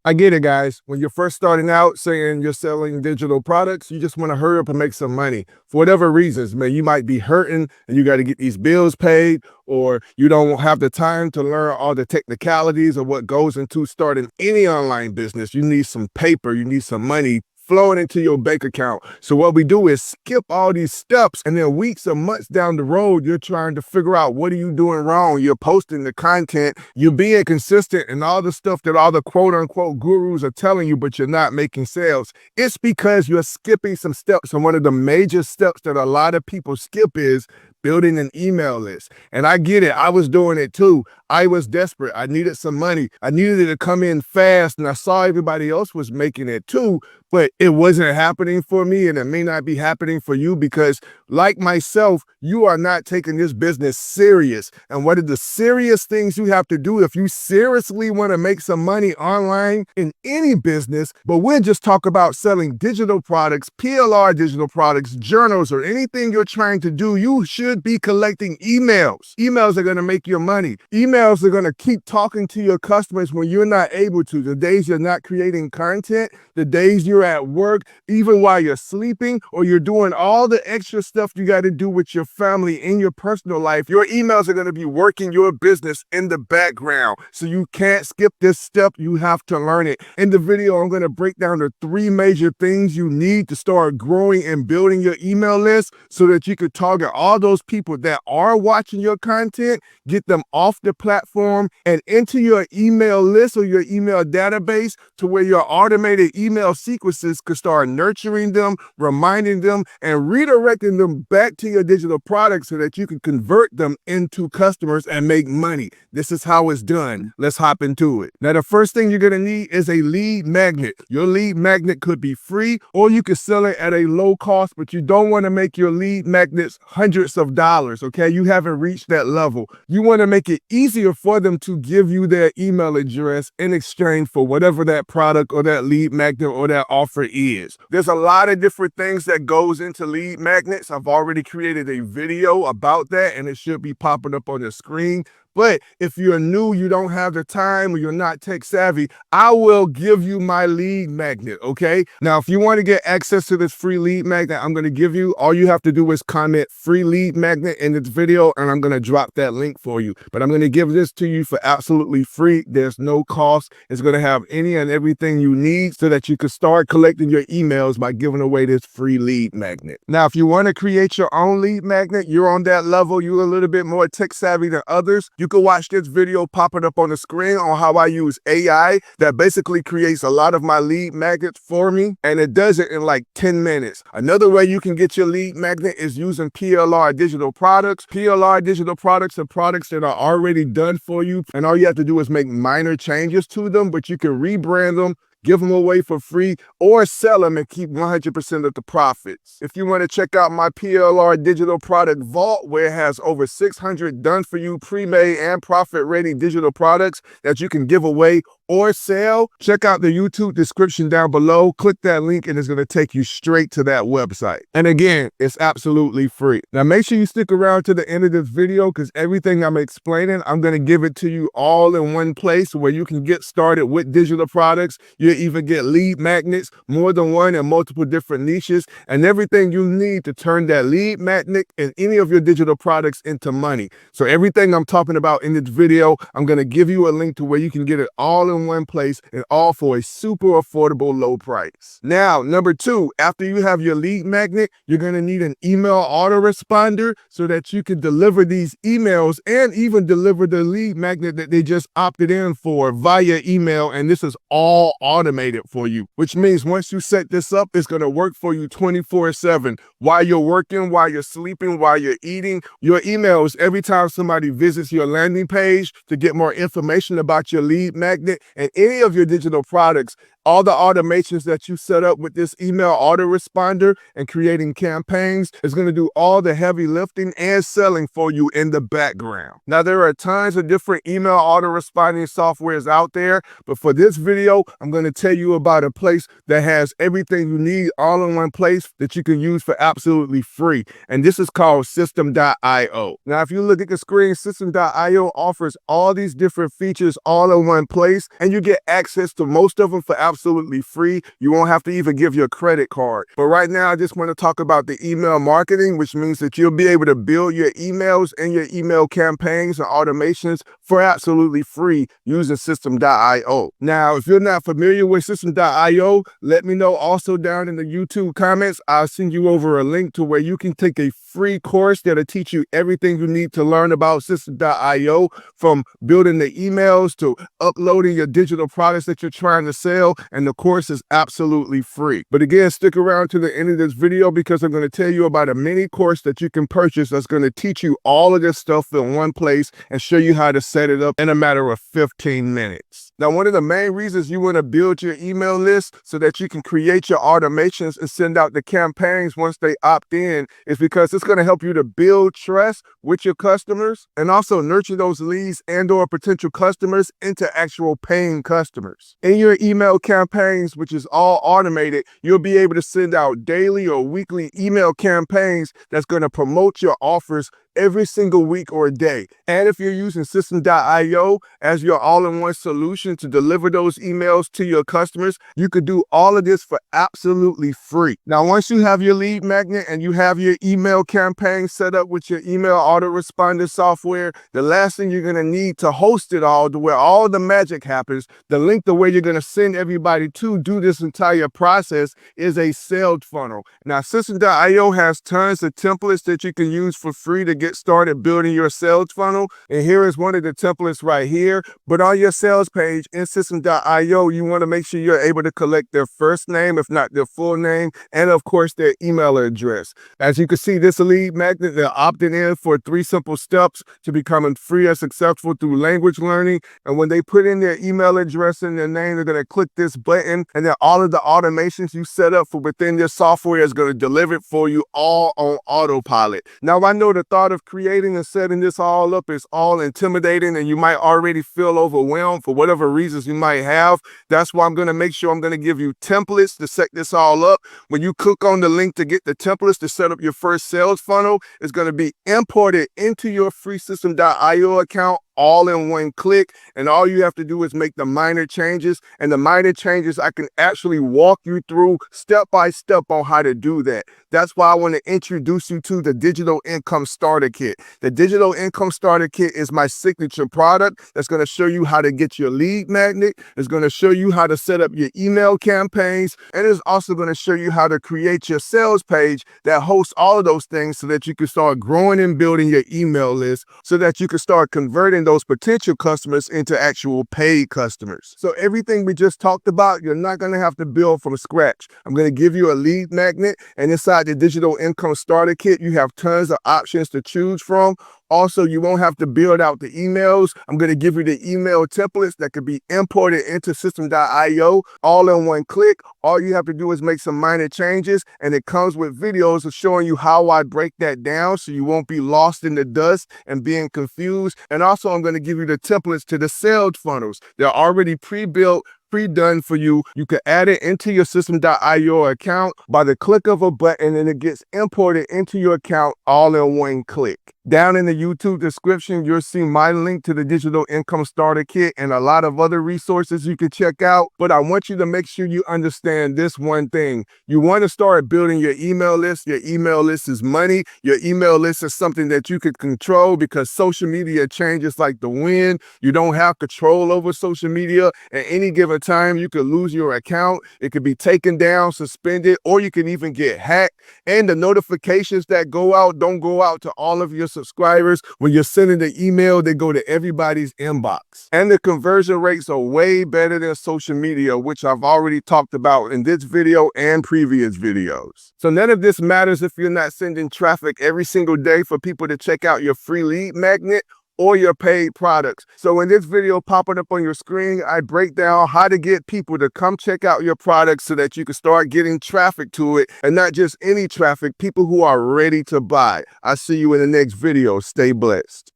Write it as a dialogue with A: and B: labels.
A: I get it, guys. When you're first starting out saying you're selling digital products, you just want to hurry up and make some money for whatever reasons. Man, you might be hurting and you got to get these bills paid, or you don't have the time to learn all the technicalities of what goes into starting any online business. You need some paper, you need some money flowing into your bank account. So what we do is skip all these steps, and then weeks or months down the road, you're trying to figure out what are you doing wrong. You're posting the content, you're being consistent, and all the stuff that all the quote unquote gurus are telling you, but you're not making sales. It's because you're skipping some steps. And one of the major steps that a lot of people skip is building an email list. And I get it. I was doing it too. I was desperate. I needed some money. I needed it to come in fast. And I saw everybody else was making it too, but it wasn't happening for me. And it may not be happening for you because, like myself, you are not taking this business serious. And one of the serious things you have to do if you seriously want to make some money online in any business, but we'll just talk about selling digital products, PLR digital products, journals, or anything you're trying to do, you should be collecting emails. Emails are going to make your money. Emails are going to keep talking to your customers when you're not able to. The days you're not creating content, the days you're at work, even while you're sleeping, or you're doing all the extra stuff you got to do with your family in your personal life, your emails are going to be working your business in the background. So you can't skip this step. You have to learn it. In the video, I'm going to break down the 3 major things you need to start growing and building your email list so that you can target all those people that are watching your content, get them off the platform and into your email list or your email database to where your automated email sequences could start nurturing them, reminding them, and redirecting them back to your digital products so that you can convert them into customers and make money. This is how it's done. Let's hop into it. Now, the first thing you're going to need is a lead magnet. Your lead magnet could be free or you could sell it at a low cost, but you don't want to make your lead magnets hundreds of dollars, okay? You haven't reached that level. You want to make it easier for them to give you their email address in exchange for whatever that product or that lead magnet or that offer is. There's a lot of different things that goes into lead magnets. I've already created a video about that and it should be popping up on the screen. But if you're new, you don't have the time, or you're not tech savvy, I will give you my lead magnet, okay? Now, if you want to get access to this free lead magnet I'm going to give you, all you have to do is comment free lead magnet in this video, and I'm going to drop that link for you. But I'm going to give this to you for absolutely free. There's no cost. It's going to have any and everything you need so that you can start collecting your emails by giving away this free lead magnet. Now, if you want to create your own lead magnet, you're on that level, you're a little bit more tech savvy than others, you can watch this video popping up on the screen on how I use AI that basically creates a lot of my lead magnets for me, and it does it in like 10 minutes. Another way you can get your lead magnet is using PLR digital products. PLR digital products are products that are already done for you, and all you have to do is make minor changes to them, but you can rebrand them, give them away for free, or sell them and keep 100% of the profits. If you want to check out my PLR digital product vault, where it has over 600 done for you, pre-made and profit-ready digital products that you can give away or sell, check out the YouTube description down below. Click that link and it's going to take you straight to that website. And again, it's absolutely free. Now make sure you stick around to the end of this video because everything I'm explaining, I'm going to give it to you all in one place where you can get started with digital products. You even get lead magnets, more than one in multiple different niches, and everything you need to turn that lead magnet and any of your digital products into money. So everything I'm talking about in this video, I'm going to give you a link to where you can get it all in one place and all for a super affordable low price. Now, number 2, after you have your lead magnet, you're going to need an email autoresponder so that you can deliver these emails and even deliver the lead magnet that they just opted in for via email. And this is all automated for you, which means once you set this up, it's going to work for you 24/7 while you're working, while you're sleeping, while you're eating. Your emails, every time somebody visits your landing page to get more information about your lead magnet and any of your digital products, all the automations that you set up with this email autoresponder and creating campaigns is going to do all the heavy lifting and selling for you in the background. Now, there are tons of different email autoresponding softwares out there, but for this video, I'm going to tell you about a place that has everything you need all in one place that you can use for absolutely free. And this is called System.io. Now, if you look at the screen, System.io offers all these different features all in one place. and you get access to most of them for absolutely free. You won't have to even give your credit card. But right now, I just want to talk about the email marketing, which means that you'll be able to build your emails and your email campaigns and automations for absolutely free using System.io. Now, if you're not familiar with System.io, let me know also down in the YouTube comments. I'll send you over a link to where you can take a free course that'll teach you everything you need to learn about System.io, from building the emails to uploading your digital products that you're trying to sell, and the course is absolutely free. But again, stick around to the end of this video because I'm going to tell you about a mini course that you can purchase that's going to teach you all of this stuff in one place and show you how to set it up in a matter of 15 minutes. Now, one of the main reasons you want to build your email list so that you can create your automations and send out the campaigns once they opt in is because it's going to help you to build trust with your customers and also nurture those leads and or potential customers into actual paying customers. In your email campaigns, which is all automated, you'll be able to send out daily or weekly email campaigns that's going to promote your offers every single week or day. And if you're using System.io as your all-in-one solution to deliver those emails to your customers, you could do all of this for absolutely free. Now, once you have your lead magnet and you have your email campaign set up with your email autoresponder software, the last thing you're going to need to host it all, to where all the magic happens, the link to where you're going to send everybody to do this entire process, is a sales funnel. Now, System.io has tons of templates that you can use for free to get started building your sales funnel. And here is one of the templates right here. But on your sales page in System.io, you want to make sure you're able to collect their first name, if not their full name, and of course their email address. As you can see, this lead magnet, they're opting in for 3 simple steps to becoming free and successful through language learning. And when they put in their email address and their name, they're going to click this button, and then all of the automations you set up for within your software is going to deliver it for you all on autopilot. Now, I know the thought of creating and setting this all up is all intimidating, and you might already feel overwhelmed for whatever reasons you might have. That's why I'm going to make sure I'm going to give you templates to set this all up. When you click on the link to get the templates to set up your first sales funnel, it's going to be imported into your free System.io account all in one click, and all you have to do is make the minor changes. And the minor changes, I can actually walk you through step by step on how to do that. That's why I want to introduce you to the Digital Income Starter Kit. The Digital Income Starter Kit is my signature product that's going to show you how to get your lead magnet. It's going to show you how to set up your email campaigns, and it's also going to show you how to create your sales page that hosts all of those things so that you can start growing and building your email list, so that you can start converting those potential customers into actual paid customers. So everything we just talked about, you're not going to have to build from scratch. I'm going to give you a lead magnet, and inside the Digital Income Starter Kit, you have tons of options to choose from. Also, you won't have to build out the emails. I'm going to give you the email templates that could be imported into System.io all in one click. All you have to do is make some minor changes, and it comes with videos of showing you how I break that down so you won't be lost in the dust and being confused. And also, I'm going to give you the templates to the sales funnels. They're already pre-built, pre-done for you. You can add it into your System.io account by the click of a button, and it gets imported into your account all in one click. Down in the YouTube description, you'll see my link to the Digital Income Starter Kit and a lot of other resources you can check out. But I want you to make sure you understand this one thing. You want to start building your email list. Your email list is money. Your email list is something that you can control because social media changes like the wind. You don't have control over social media. At any given time, you could lose your account. It could be taken down, suspended, or you can even get hacked. And the notifications that go out don't go out to all of your subscribers. When you're sending the email, they go to everybody's inbox. And the conversion rates are way better than social media, which I've already talked about in this video and previous videos. So none of this matters if you're not sending traffic every single day for people to check out your free lead magnet or your paid products. So in this video popping up on your screen, I break down how to get people to come check out your products so that you can start getting traffic to it, and not just any traffic, people who are ready to buy. I'll see you in the next video. Stay blessed.